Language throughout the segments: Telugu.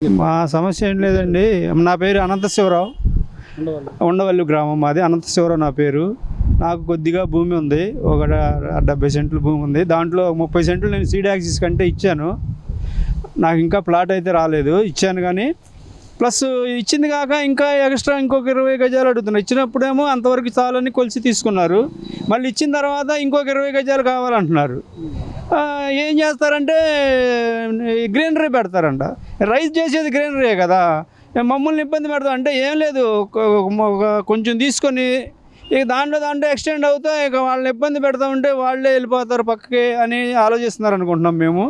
మా సమస్య ఏం లేదండి. నా పేరు అనంత శివరావు, ఉండవల్లి గ్రామం మాది. అనంత శివరావు నా పేరు. నాకు కొద్దిగా భూమి ఉంది, ఒక 70 సెంట్లు భూమి ఉంది. దాంట్లో 30 సెంట్లు నేను సీడ్ యాక్సిస్ కంటే ఇచ్చాను. నాకు ఇంకా ప్లాట్ అయితే రాలేదు, ఇచ్చాను. కానీ ప్లస్ ఇచ్చింది కాక ఇంకా ఎక్స్ట్రా ఇంకొక 20 గజాలు అడుగుతున్నారు. ఇచ్చినప్పుడేమో అంతవరకు చాలని కొలిసి తీసుకున్నారు. మళ్ళీ ఇచ్చిన తర్వాత ఇంకొక 20 గజాలు కావాలంటున్నారు. ఏం చేస్తారంటే గ్రీనరీ పెడతారంట. రైస్ చేసేది గ్రీనరీ కదా, మమ్మల్ని ఇబ్బంది పెడతాం. అంటే ఏం లేదు, కొంచెం తీసుకొని ఇక దాంట్లో ఎక్స్టెండ్ అవుతా, ఇక వాళ్ళని ఇబ్బంది పెడతా ఉంటే వాళ్ళే వెళ్ళిపోతారు పక్కకి అని ఆలోచిస్తున్నారు అనుకుంటున్నాం మేము.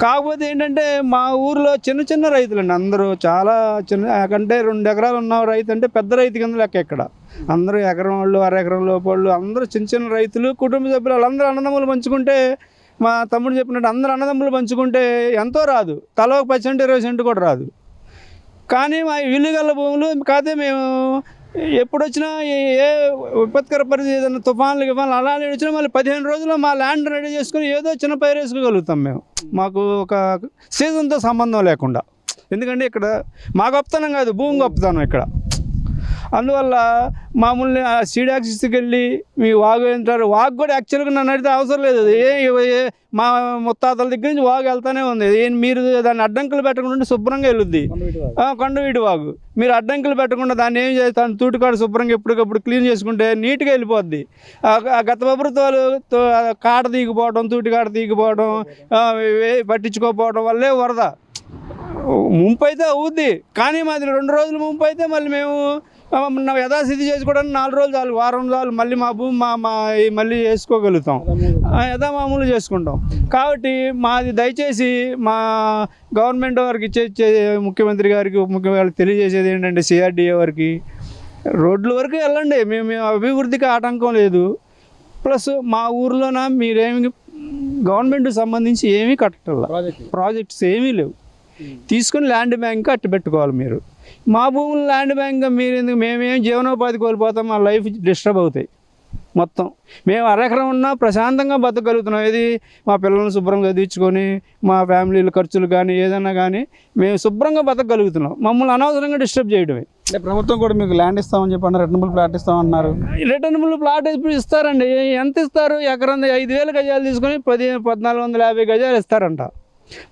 కాకపోతే ఏంటంటే మా ఊర్లో చిన్న చిన్న రైతులండి అందరూ, చాలా చిన్న, కంటే 2 ఎకరాలు ఉన్న రైతు అంటే పెద్ద రైతు కింద లెక్క. ఇక్కడ అందరూ ఎకరం వాళ్ళు, అరెకరం లోపళ్ళు అందరూ చిన్న చిన్న రైతులు, కుటుంబ సభ్యులు వాళ్ళందరూ అన్నదమ్ములు పంచుకుంటే, మా తమ్ముడు చెప్పినట్టు అందరూ అన్నదమ్ములు పంచుకుంటే ఎంతో రాదు, తల 10 సెంటు 20 సెంటు కూడా రాదు. కానీ మా విలుగల భూములు కాకపోతే మేము ఎప్పుడు వచ్చినా ఏ విపత్కర పరిస్థితి, ఏదైనా తుఫాన్లు అలానే వచ్చినా మళ్ళీ 15 రోజుల్లో మా ల్యాండ్ రెడీ చేసుకుని ఏదో చిన్న పైరు వేసుకోగలుగుతాం మేము. మాకు ఒక సీజన్తో సంబంధం లేకుండా. ఎందుకంటే ఇక్కడ మా గొప్పతనం కాదు, భూమి గొప్పతనం ఇక్కడ. అందువల్ల మామూలుని సీడ్ యాక్సిస్కి వెళ్ళి మీ వాగు ఏంటారు, వాగు కూడా యాక్చువల్గా నన్ను అడిగితే అవసరం లేదు. మా ముత్తాతల దగ్గర నుంచి వాగు వెళ్తానే ఉంది. మీరు దాన్ని అడ్డంకులు పెట్టకుండా శుభ్రంగా వెళ్ళుద్ది. కొండవీటి వాగు మీరు అడ్డంకులు పెట్టకుండా దాన్ని ఏం చేస్తాను, తూటికాడు శుభ్రంగా ఎప్పటికప్పుడు క్లీన్ చేసుకుంటే నీట్గా వెళ్ళిపోద్ది. గత ప్రభుత్వాలు కాడ తీగిపోవడం, తూటికాడ తీగిపోవడం, పట్టించుకోకపోవడం వల్లే వరద ముంపు అయితే అవుద్ది. కానీ మాది 2 రోజులు ముంపు అయితే మళ్ళీ మేము యథాస్థితి చేసుకోవడానికి 4 రోజులు చాలు, వారం చాలు. మళ్ళీ మా భూమి మళ్ళీ వేసుకోగలుగుతాం, యథామామూలు చేసుకుంటాం. కాబట్టి మాది దయచేసి మా గవర్నమెంట్ వారికి ముఖ్యమంత్రి గారికి ముఖ్యంగా తెలియజేసేది ఏంటంటే, సిఆర్డీఏ వారికి రోడ్ల వరకు వెళ్ళండి, మేము అభివృద్ధికి ఆటంకం లేదు. ప్లస్ మా ఊర్లోన మీరేమి గవర్నమెంట్కి సంబంధించి ఏమీ కట్టాల, ప్రాజెక్ట్స్ ఏమీ లేవు. తీసుకుని ల్యాండ్ బ్యాంక్ అట్టు పెట్టుకోవాలి మీరు. మా భూములు ల్యాండ్ బ్యాంక్ మీరు ఎందుకు, మేమేం జీవనోపాధి కోల్పోతాం, మా లైఫ్ డిస్టర్బ్ అవుతాయి మొత్తం. మేము అరెకరం ఉన్నా ప్రశాంతంగా బతకగలుగుతున్నాం. ఇది మా పిల్లల్ని శుభ్రంగా చదివించుకొని, మా ఫ్యామిలీల ఖర్చులు కానీ ఏదైనా కానీ మేము శుభ్రంగా బతకగలుగుతున్నాం. మమ్మల్ని అనవసరంగా డిస్టర్బ్ చేయడమే. అంటే ప్రభుత్వం కూడా మీకు ల్యాండ్ ఇస్తామని చెప్పి అన్నారు, రిటర్నబుల్ ప్లాట్ ఇస్తామన్నారు. రిటర్నబుల్ ప్లాట్ ఇప్పుడు ఇస్తారండి. ఎంత ఇస్తారు? ఎకరం 5,000 గజాలు తీసుకొని 1,450 గజాలు ఇస్తారంట.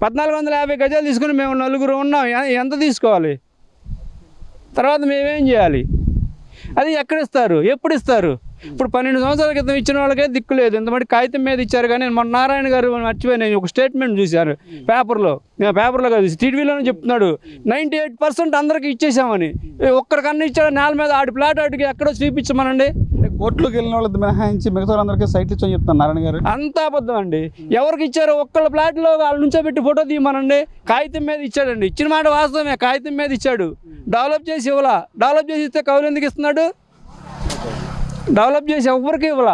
1,450 గజాలు తీసుకుని మేము 4 ఉన్నాం, ఎంత తీసుకోవాలి? తర్వాత మేమేం చేయాలి? అది ఎక్కడ ఇస్తారు, ఎప్పుడు ఇస్తారు? ఇప్పుడు 12 సంవత్సరాల క్రితం ఇచ్చిన వాళ్ళకే దిక్కు లేదు. ఇంతమంది కాగితం మీద ఇచ్చారు. కానీ మన నారాయణ గారు మర్చిపోయి నేను ఒక స్టేట్మెంట్ చూశాను పేపర్లో కాదు, టీవీలోనే చెప్తున్నాడు, 98% అందరికి ఇచ్చేసామని. ఒక్కడికన్నా ఇచ్చాడు నేల మీద, ఆడి ప్లాట్ ఆడికి ఎక్కడో చూపించమనండి. కోర్టులోకి వెళ్ళిన వాళ్ళకి మినహాయించి మిగతా వాళ్ళందరికీ సైట్లు ఇచ్చని చెప్తాను నారాయణ గారు. అంతా అబద్ధం అండి. ఎవరికి ఇచ్చారో ఒక్కళ్ళ ప్లాట్లో వాళ్ళ నుంచో పెట్టి ఫోటో తీయమనండి. కాగితం మీద ఇచ్చాడండి, ఇచ్చిన మాట వాస్తవమే, కాగితం మీద ఇచ్చాడు. డెవలప్ చేసి ఇవ్వాలా? డెవలప్ చేసి ఇస్తే కౌలు ఎందుకు ఇస్తున్నాడు? డెవలప్ చేసి ఎవరికి ఇవ్వాల.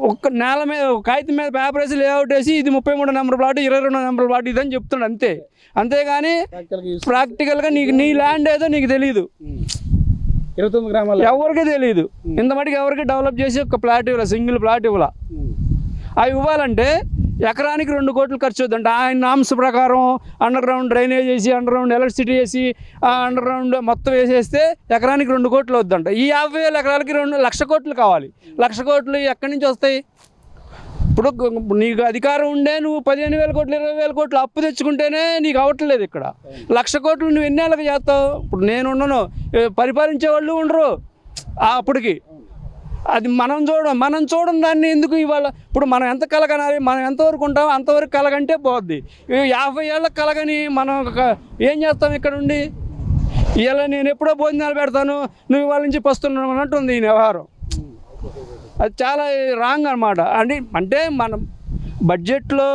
ఒక్క నేల మీద కాగితం మీద పేపర్ వేసి లేఅవుట్ వేసి ఇది 33 నెంబర్ ప్లాట్, 22 నెంబర్ ప్లాట్ ఇదని చెప్తున్నాడు అంతే. అంతేగాని ప్రాక్టికల్గా నీ ల్యాండ్ ఏదో నీకు తెలియదు, 29 గ్రామాలు ఎవరికి తెలియదు. ఇంత మటుకు ఎవరికి డెవలప్ చేసి ఒక ప్లాట్ ఇవ్వాల, సింగిల్ ప్లాట్ ఇవ్వాల. అవి ఇవ్వాలంటే ఎకరానికి 2 కోట్లు ఖర్చు అవుతుందంట. ఆయన నామ్స్ ప్రకారం అండర్ గ్రౌండ్ డ్రైనేజ్ వేసి, అండర్ గ్రౌండ్ ఎలక్ట్రిసిటీ వేసి, అండర్ గ్రౌండ్ మొత్తం వేసేస్తే ఎకరానికి 2 కోట్లు అవుతుందంట. ఈ 50,000 ఎకరాలకి 1,00,000 కోట్లు కావాలి. 1,00,000 కోట్లు ఎక్కడి నుంచి వస్తాయి? ఇప్పుడు నీకు అధికారం ఉండే నువ్వు 15,000 కోట్లు 20,000 కోట్లు అప్పు తెచ్చుకుంటేనే నీకు అవ్వట్లేదు. ఇక్కడ 1,00,000 కోట్లు నువ్వు ఎన్నేళ్ళకి చేస్తావు? ఇప్పుడు నేను ఉన్నాను, పరిపాలించే వాళ్ళు ఉండరు అప్పటికి. అది మనం చూడం దాన్ని ఎందుకు ఇవాళ? ఇప్పుడు మనం ఎంత కలగనాలి, మనం ఎంతవరకు ఉంటామో అంతవరకు కలగంటే పోద్ది. 50 ఏళ్ళకి కలగని మనం ఏం చేస్తాం ఇక్కడ ఉండి? ఇలా నేను ఎప్పుడో భోజనాలు పెడతాను, నువ్వు ఇవాళ నుంచి పస్తున్నావు అన్నట్టుంది ఈ వ్యవహారం. అది చాలా రాంగ్ అనమాట. అంటే మనం బడ్జెట్లో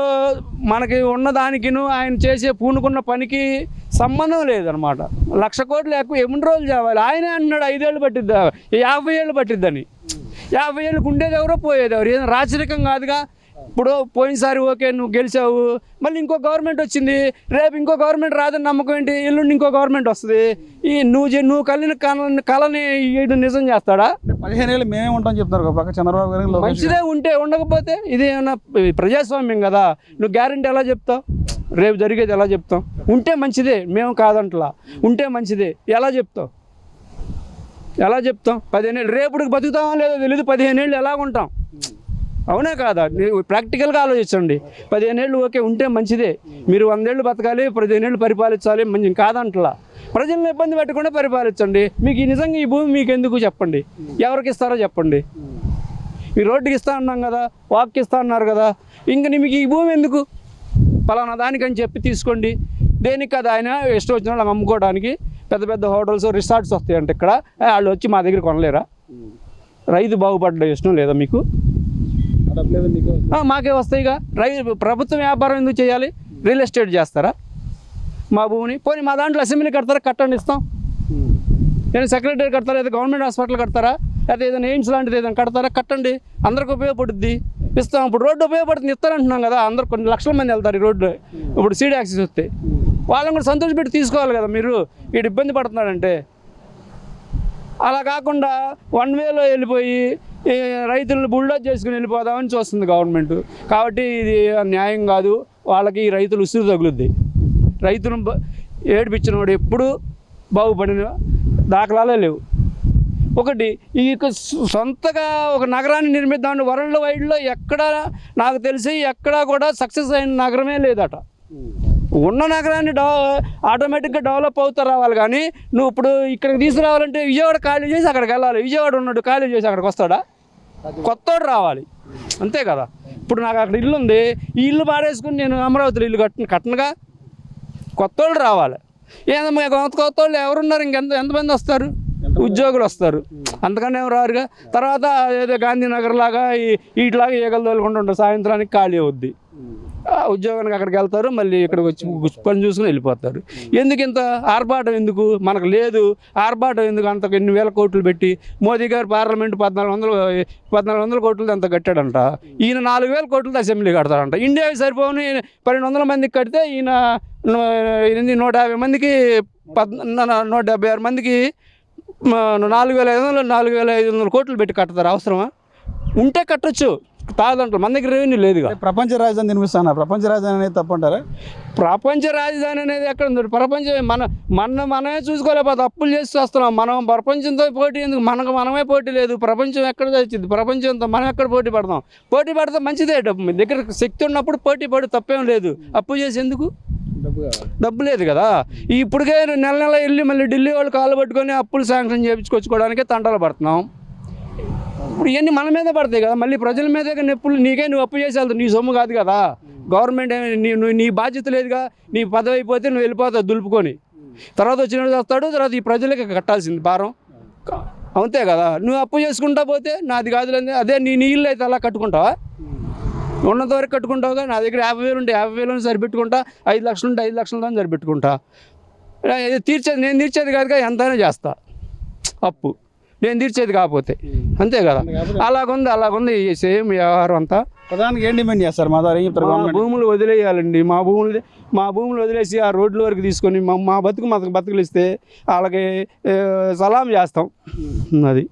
మనకి ఉన్నదానికిను ఆయన చేసే పూనుకున్న పనికి సంబంధం లేదనమాట. 1,00,000 కోట్లు ఎక్కువ ఎన్ని రోజులు చేయాలి? ఆయనే అంటున్నాడు 5 ఏళ్ళు పట్టిద్దా, 50 ఏళ్ళు పట్టిద్దని. 50 ఏళ్ళకి ఉండేది ఎవరో పోయేది ఎవరు? ఏదైనా రాచరికం కాదుగా. ఇప్పుడు పోయినసారి ఓకే నువ్వు గెలిచావు, మళ్ళీ ఇంకో గవర్నమెంట్ వచ్చింది, రేపు ఇంకో గవర్నమెంట్ రాదని నమ్మకం ఏంటి? ఎల్లుండి ఇంకో గవర్నమెంట్ వస్తుంది. ఈ నువ్వు కలిగిన కళని ఇది నిజం చేస్తాడా? 15 ఏళ్ళు మేమే ఉంటాం చెప్తున్నారు ఒక పక్క చంద్రబాబు గారు, లోకేష్ గారు. మంచిదే ఉంటే ఉండకపోతే ఇది ఏమన్నా ప్రజాస్వామ్యం కదా, నువ్వు గ్యారెంటీ ఎలా చెప్తావు? రేపు జరిగేది ఎలా చెప్తాం? ఉంటే మంచిదే, మేము కాదంటలా, ఉంటే మంచిదే ఎలా చెప్తావు? ఎలా చెప్తాం? 15 ఏళ్ళు రేపుడికి బతుకుతామో లేదో తెలియదు, 15 ఏళ్ళు ఎలా ఉంటాం? అవునా కాదా? ప్రాక్టికల్గా ఆలోచించండి. 15 ఏళ్ళు ఓకే ఉంటే మంచిదే, మీరు 100 ఏళ్ళు బతకాలి, 15 ఏళ్ళు పరిపాలించాలి, మంచి కాదంటలా. ప్రజలను ఇబ్బంది పెట్టకుండా పరిపాలించండి. మీకు నిజంగా ఈ భూమి మీకు ఎందుకు చెప్పండి? ఎవరికి ఇస్తారో చెప్పండి. ఈ రోడ్డుకి ఇస్తా అన్నాం కదా, వాక్కి ఇస్తా అన్నారు కదా, ఇంకా మీకు ఈ భూమి ఎందుకు? పలానా దానికని చెప్పి తీసుకోండి. దేనికి కదా ఆయన ఇష్టం వచ్చిన వాళ్ళకి అమ్ముకోవడానికి పెద్ద పెద్ద హోటల్స్ రిసార్ట్స్ వస్తాయంటే ఇక్కడ వాళ్ళు వచ్చి మా దగ్గర కొనలేరా? రైతు బాగుపడ్డ ఇష్టం లేదా మీకు? మాకే వస్తాయిగా. ప్రభుత్వం వ్యాపారం ఎందుకు చేయాలి? రియల్ ఎస్టేట్ చేస్తారా మా భూమిని? పోనీ మా దాంట్లో అసెంబ్లీ కడతారా? కట్టండి, ఇస్తాం. నేను సెక్రటరీ కడతారా? లేదా గవర్నమెంట్ హాస్పిటల్ కడతారా? లేదా ఏదైనా ఎయిమ్స్ లాంటిది ఏదైనా కడతారా? కట్టండి, అందరికి ఉపయోగపడుద్ది, ఇస్తాం. ఇప్పుడు రోడ్డు ఉపయోగపడుతుంది, ఇస్తారంటున్నాం కదా. అందరు కొన్ని లక్షల మంది వెళ్తారు ఈ రోడ్డు. ఇప్పుడు సీడ్ యాక్సిస్ వస్తే వాళ్ళని కూడా సంతోషపెట్టి తీసుకోవాలి కదా మీరు. వీడు ఇబ్బంది పడుతున్నాడంటే అలా కాకుండా 1 వేలో వెళ్ళిపోయి రైతులను బుల్డోజ్ చేసుకుని వెళ్ళిపోదామని చూస్తుంది గవర్నమెంట్. కాబట్టి ఇది న్యాయం కాదు. వాళ్ళకి ఈ రైతులు ఉసురు తగులుద్ది. రైతులను ఏడిపించినవాడు ఎప్పుడు బాగుపడిన దాఖలాలే లేవు. ఒకటి ఈ సొంతగా ఒక నగరాన్ని నిర్మిద్దామని వరల్డ్ వైడ్లో ఎక్కడ నాకు తెలిసి ఎక్కడా కూడా సక్సెస్ అయిన నగరమే లేదట. ఉన్న నగరాన్ని ఆటోమేటిక్గా డెవలప్ అవుతూ రావాలి. కానీ నువ్వు ఇప్పుడు ఇక్కడికి తీసుకురావాలంటే విజయవాడ ఖాళీ చేసి అక్కడికి వెళ్ళాలి. విజయవాడ ఉన్నాడు ఖాళీ చేసి అక్కడికి వస్తాడా? కొత్తోడు రావాలి, అంతే కదా. ఇప్పుడు నాకు అక్కడ ఇల్లు ఉంది, ఈ ఇల్లు పాడేసుకుని నేను అమరావతిలో ఇల్లు కట్టనుగా. కొత్తోళ్ళు రావాలి. ఏదమ్మా కొత్తోళ్ళు ఎవరున్నారు? ఎంతమంది వస్తారు? ఉద్యోగులు వస్తారు, అంతకన్నా ఎవరు రారుగా. తర్వాత ఏదో గాంధీనగర్ లాగా ఇట్లాగా ఈగలు తోలుకుంటూ ఉంటారు, సాయంత్రానికి ఖాళీ అవుద్ది. ఉద్యోగానికి అక్కడికి వెళ్తారు, మళ్ళీ ఇక్కడికి వచ్చి పని చూసుకుని వెళ్ళిపోతారు. ఎందుకు ఇంత ఆర్భాటం? ఎందుకు మనకు లేదు ఆర్భాటం ఎందుకు? అంత ఎన్ని వేల కోట్లు పెట్టి మోదీ గారు పార్లమెంట్ 1400 కోట్లది అంత కట్టాడంట. ఈయన 4000 కోట్లతో అసెంబ్లీ కడతాడంట. ఇండియాకి సరిపోని 1200 మందికి కడితే ఈయన 150 మందికి 176 మందికి 4500 కోట్లు పెట్టి కడతారు. అవసరమా? ఉంటే కట్టొచ్చు, తాగదంటారు. మన దగ్గర రెవెన్యూ లేదుగా. ప్రపంచ రాజధాని నిర్మిస్తాను. ప్రపంచ రాజధాని అనేది తప్పంటారా? ప్రపంచ రాజధాని అనేది ఎక్కడ ఉంది? ప్రపంచం మనమే చూసుకోలేకపోతే అప్పులు చేసి వస్తున్నాం. మనం ప్రపంచంతో పోటీ ఎందుకు? మనమే పోటీ లేదు. ప్రపంచం ఎక్కడ వచ్చింది? ప్రపంచంతో మనం ఎక్కడ పోటీ పడతాం? పోటీ పడితే మంచిదే. మీ దగ్గర శక్తి ఉన్నప్పుడు పోటీ పడి తప్పేం లేదు. అప్పు చేసి ఎందుకు? డబ్బు లేదు కదా. ఇప్పటికే నెల వెళ్ళి మళ్ళీ ఢిల్లీ వాళ్ళు కాళ్ళు పట్టుకొని అప్పులు శాంక్షన్ చేయించుకొచ్చుకోవడానికే తంటాలు పడుతున్నాం. ఇప్పుడు ఇవన్నీ మన మీద పడతాయి కదా, మళ్ళీ ప్రజల మీదే నొప్పులు. నువ్వు అప్పు చేసి వెళ్తావు, నీ సొమ్ము కాదు కదా. గవర్నమెంట్ నీ బాధ్యత లేదుగా. నీ పదవి అయిపోతే నువ్వు వెళ్ళిపోతావు దులుపుకొని. తర్వాత వచ్చినట్టు వస్తాడు, తర్వాత ఈ ప్రజలకి కట్టాల్సింది భారం, అంతే కదా. నువ్వు అప్పు చేసుకుంటా పోతే నాది కాదులేదు. అదే నీ ఇల్లు అయితే అలా కట్టుకుంటావా? ఉన్నంత వరకు కట్టుకుంటావుగా. నా దగ్గర 50,000 ఉంటే 50,000 సరిపెట్టుకుంటా, 5 లక్షలు ఉంటే 5 లక్షలతో సరిపెట్టుకుంటా. నేను తీర్చేది కాదుగా, ఎంతైనా చేస్తా అప్పు, నేను తీర్చేది కాకపోతే, అంతే కదా. అలాగుంది సేమ్ వ్యవహారం అంతా. ప్రధానికి ఏం డిమాండ్ చేస్తారు? మా ద్వారా ఏం చెప్తారు? భూములు వదిలేయాలండి. మా భూములు వదిలేసి ఆ రోడ్ల వరకు తీసుకొని మా బతుకులు ఇస్తే వాళ్ళకి సలాం చేస్తాం. అది